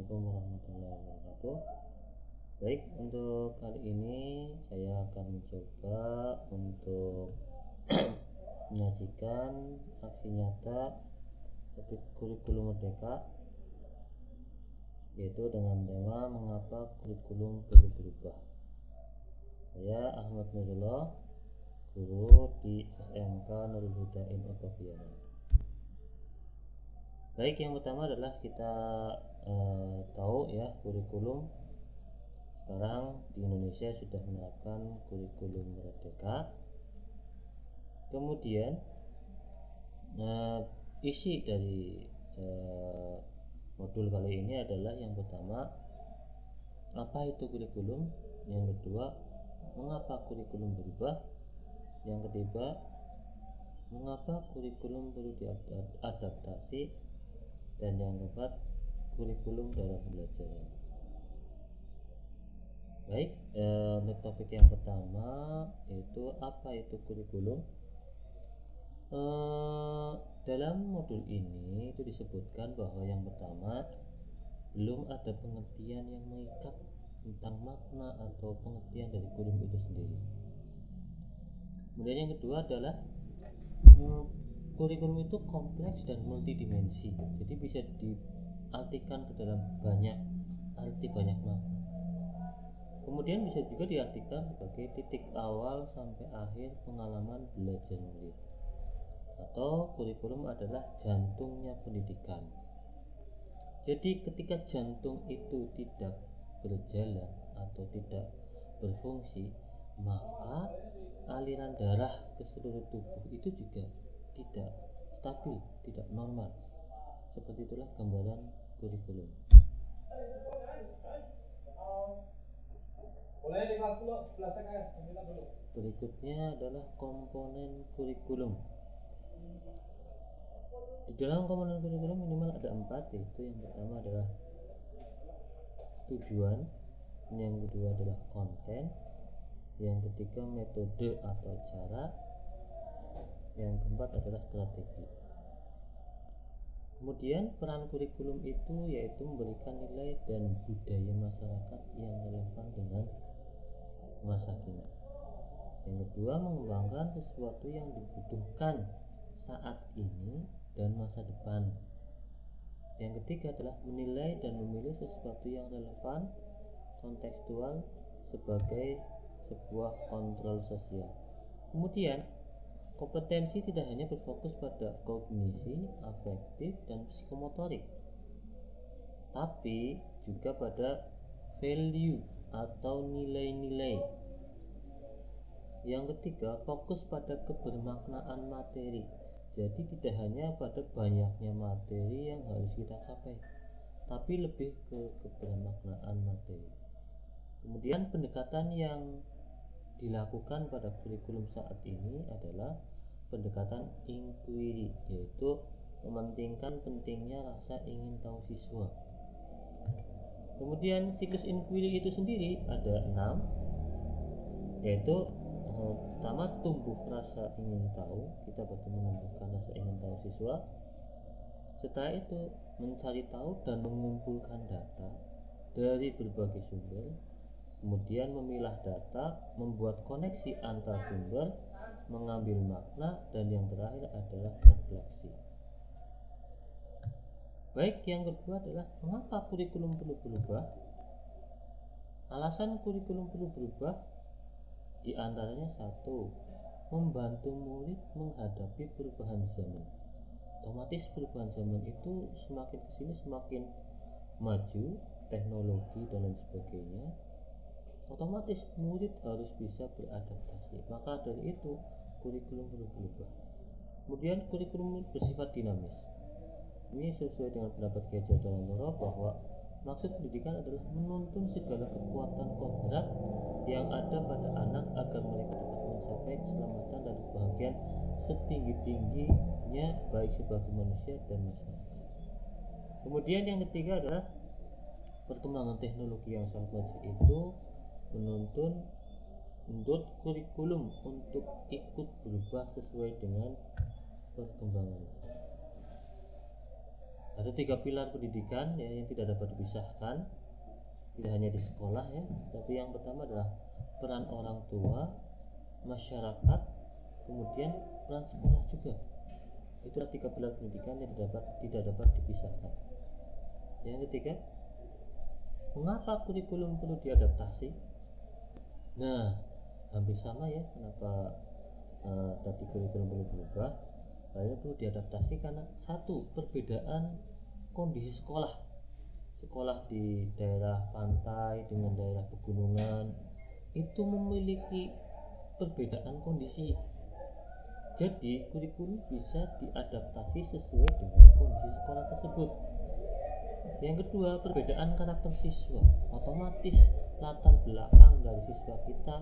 Assalamualaikum warahmatullahi wabarakatuh. Baik, untuk kali ini saya akan mencoba untuk menyajikan aksi nyata kurikulum merdeka, yaitu dengan tema mengapa kurikulum perlu berubah. Saya Ahmad Nurullah, guru di SMK Nurul Huda Indonesia. Baik, yang pertama adalah kita tahu ya, kurikulum sekarang di Indonesia sudah menerapkan kurikulum merdeka. Kemudian isi dari modul kali ini adalah yang pertama, apa itu kurikulum, yang kedua, mengapa kurikulum berubah, yang ketiga, mengapa kurikulum perlu diadaptasi, dan yang keempat, kurikulum dalam belajar. Baik, untuk topik yang pertama yaitu apa itu kurikulum. Dalam modul ini itu disebutkan bahwa yang pertama, belum ada pengertian yang mengikat tentang makna atau pengertian dari kurikulum itu sendiri. Kemudian yang kedua adalah kurikulum itu kompleks dan multidimensi, jadi bisa diartikan ke dalam banyak arti, banyak makna. Kemudian bisa juga diartikan sebagai titik awal sampai akhir pengalaman belajar murid, atau kurikulum adalah jantungnya pendidikan. Jadi ketika jantung itu tidak berjalan atau tidak berfungsi, maka aliran darah ke seluruh tubuh itu juga tidak stabil, tidak normal. Seperti itulah gambaran kurikulum. Berikutnya adalah komponen kurikulum. Di dalam komponen kurikulum minimal ada 4, yaitu yang pertama adalah tujuan, yang kedua adalah konten, yang ketiga metode atau cara, yang keempat adalah strategi. Kemudian peran kurikulum itu yaitu memberikan nilai dan budaya masyarakat yang relevan dengan masa kini. Yang kedua, mengembangkan sesuatu yang dibutuhkan saat ini dan masa depan. Yang ketiga adalah menilai dan memilih sesuatu yang relevan, kontekstual sebagai sebuah kontrol sosial. Kemudian, kompetensi tidak hanya berfokus pada kognisi, afektif, dan psikomotorik, tapi juga pada value atau nilai-nilai. Yang ketiga, fokus pada kebermaknaan materi. Jadi tidak hanya pada banyaknya materi yang harus kita capai, tapi lebih ke kebermaknaan materi. Kemudian pendekatan yang dilakukan pada kurikulum saat ini adalah pendekatan inquiry, yaitu mementingkan pentingnya rasa ingin tahu siswa. Kemudian siklus inquiry itu sendiri ada 6, yaitu pertama, tumbuh rasa ingin tahu, kita perlu menumbuhkan rasa ingin tahu siswa. Setelah itu mencari tahu dan mengumpulkan data dari berbagai sumber, kemudian memilah data, membuat koneksi antar sumber, mengambil makna, dan yang terakhir adalah refleksi. Baik, yang kedua adalah mengapa kurikulum perlu berubah. Alasan kurikulum perlu berubah di antaranya 1, membantu murid menghadapi perubahan zaman. Otomatis perubahan zaman itu semakin kesini semakin maju, teknologi dan lain sebagainya. Otomatis murid harus bisa beradaptasi. Maka dari itu kurikulum perlu berubah. Kemudian kurikulum bersifat dinamis. Ini sesuai dengan pendapat Kiai Jadwalantoro bahwa maksud pendidikan adalah menuntun segala kekuatan kodrat yang ada pada anak agar mereka dapat mencapai keselamatan dan kebahagiaan setinggi-tingginya baik sebagai manusia dan masyarakat. Kemudian yang ketiga adalah perkembangan teknologi yang sangat maju itu menuntut kurikulum untuk ikut berubah sesuai dengan perkembangan. Ada 3 pilar pendidikan ya, yang tidak dapat dipisahkan, tidak hanya di sekolah ya, tapi yang pertama adalah peran orang tua, masyarakat, kemudian peran sekolah juga. Itulah 3 pilar pendidikan yang tidak dapat dipisahkan. Yang ketiga, mengapa kurikulum perlu diadaptasi? Nah, hampir sama ya, kenapa tadi kurikulum perlu berubah. Lalu perlu diadaptasi karena satu, perbedaan kondisi sekolah di daerah pantai dengan daerah pegunungan itu memiliki perbedaan kondisi. Jadi kurikulum bisa diadaptasi sesuai dengan kondisi sekolah tersebut. Yang kedua, perbedaan karakter siswa. Otomatis latar belakang dari siswa kita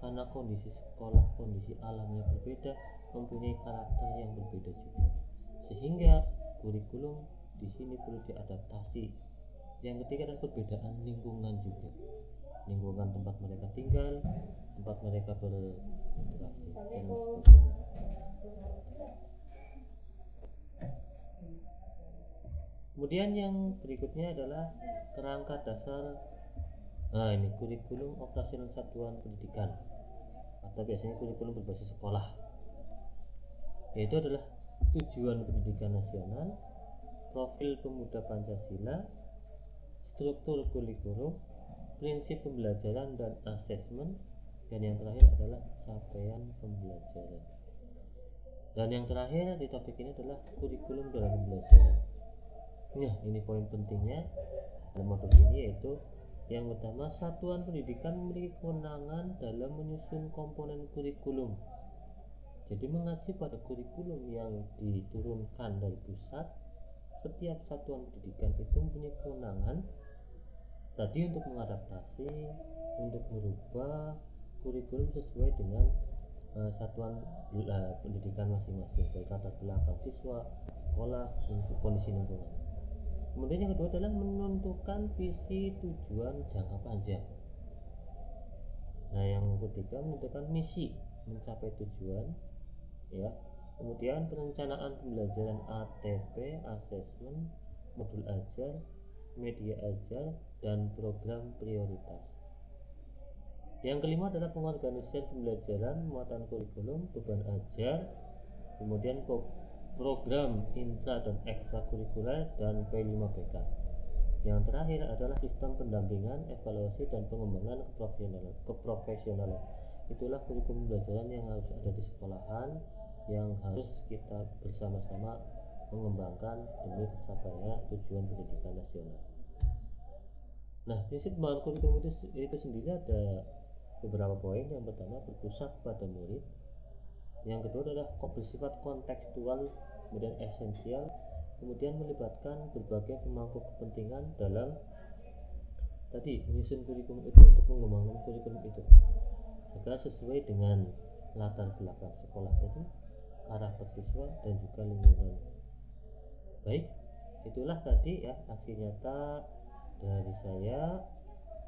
karena kondisi sekolah, kondisi alamnya berbeda, mempunyai karakter yang berbeda juga. Sehingga kurikulum di sini perlu diadaptasi. Yang ketiga adalah perbedaan lingkungan juga. Lingkungan tempat mereka tinggal, tempat mereka berinteraksi dan sebagainya. Kemudian yang berikutnya adalah kerangka dasar. Nah, ini kurikulum operasional satuan pendidikan atau biasanya kurikulum berbasis sekolah, yaitu adalah tujuan pendidikan nasional, profil pemuda Pancasila, struktur kurikulum, prinsip pembelajaran dan asesmen, dan yang terakhir adalah capaian pembelajaran. Dan yang terakhir di topik ini adalah kurikulum dalam pembelajaran. Nah, ini poin pentingnya dalam modul ini, yaitu yang pertama, satuan pendidikan memiliki kewenangan dalam menyusun komponen kurikulum. Jadi mengacu pada kurikulum yang diturunkan dari pusat, setiap satuan pendidikan itu mempunyai kewenangan tadi untuk mengadaptasi, untuk merubah kurikulum sesuai dengan satuan pendidikan masing-masing, baik latar belakang siswa, sekolah, kondisi lingkungan. Kemudian yang kedua adalah menentukan visi tujuan jangka panjang. Nah, yang ketiga menentukan misi mencapai tujuan ya. Kemudian perencanaan pembelajaran ATP, asesmen, modul ajar, media ajar, dan program prioritas. Yang kelima adalah pengorganisasian pembelajaran, muatan kurikulum, beban ajar, kemudian program intra dan ekstrakurikuler, dan P5PK. Yang terakhir adalah sistem pendampingan, evaluasi, dan pengembangan keprofesionalan. Itulah kurikulum pembelajaran yang harus ada di sekolahan, yang harus kita bersama-sama mengembangkan demi tercapainya tujuan pendidikan nasional. Nah, prinsip pembangunan kurikulum itu sendiri ada beberapa poin. Yang pertama, berpusat pada murid. Yang kedua adalah bersifat kontekstual, kemudian esensial, kemudian melibatkan berbagai pemangku kepentingan dalam tadi menyusun kurikulum itu, untuk mengembangkan kurikulum itu agar sesuai dengan latar belakang sekolah tadi, karakter siswa, dan juga lingkungan. Baik, itulah tadi ya aksi nyata dari saya.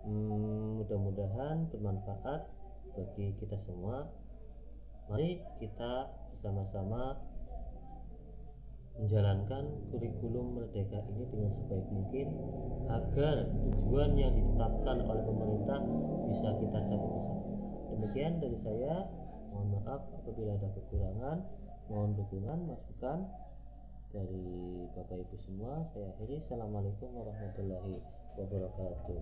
Mudah-mudahan bermanfaat bagi kita semua. Mari kita bersama-sama menjalankan kurikulum merdeka ini dengan sebaik mungkin agar tujuan yang ditetapkan oleh pemerintah bisa kita capai bersama. Demikian dari saya. Mohon maaf apabila ada kekurangan. Mohon dukungan, masukan dari Bapak Ibu semua. Saya akhiri. Assalamualaikum warahmatullahi wabarakatuh.